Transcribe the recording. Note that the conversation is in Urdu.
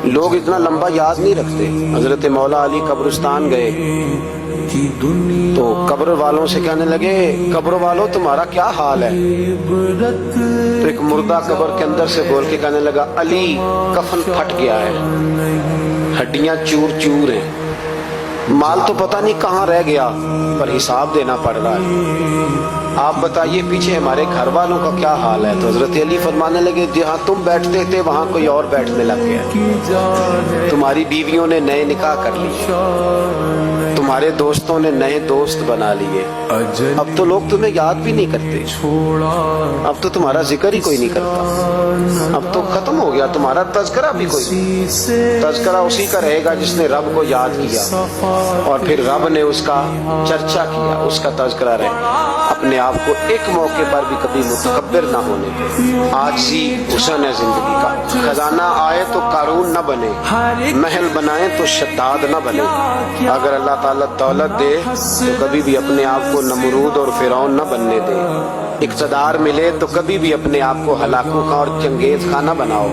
لوگ اتنا لمبا یاد نہیں رکھتے. حضرت مولا علی قبرستان گئے تو قبر والوں سے کہنے لگے قبر والوں تمہارا کیا حال ہے؟ تو ایک مردہ قبر کے اندر سے بول کے کہنے لگا علی کفن پھٹ گیا ہے، ہڈیاں چور چور ہیں، مال تو پتہ نہیں کہاں رہ گیا پر حساب دینا پڑ رہا ہے، آپ بتائیے پیچھے ہمارے گھر والوں کا کیا حال ہے؟ تو حضرت علی فرمانے لگے جہاں تم بیٹھتے تھے وہاں کوئی اور بیٹھنے لگ گیا، تمہاری بیویوں نے نئے نکاح کر لیے، تمہارے دوستوں نے نئے دوست بنا لیے، اب تو لوگ تمہیں یاد بھی نہیں کرتے، اب تو تمہارا ذکر ہی کوئی نہیں کرتا، اب تو ختم ہو گیا تمہارا تذکرہ بھی کوئی نہیں، تذکرہ اسی کا رہے گا جس نے رب کو یاد کیا اور پھر رب نے اس کا چرچا کیا، اس کا تذکرہ رہے. اپنے آپ کو ایک موقع پر بھی کبھی متکبر نہ ہونے دے. عاجزی حسن ہے زندگی کا. خزانہ آئے تو قارون نہ بنے، محل بنائے تو شداد نہ بنے. اگر اللہ تعالیٰ دولت دے تو کبھی بھی اپنے آپ کو نمرود اور فرعون نہ بننے دے. اقتدار ملے تو کبھی بھی اپنے آپ کو ہلاکو خاں اور چنگیز خان نہ بناؤ.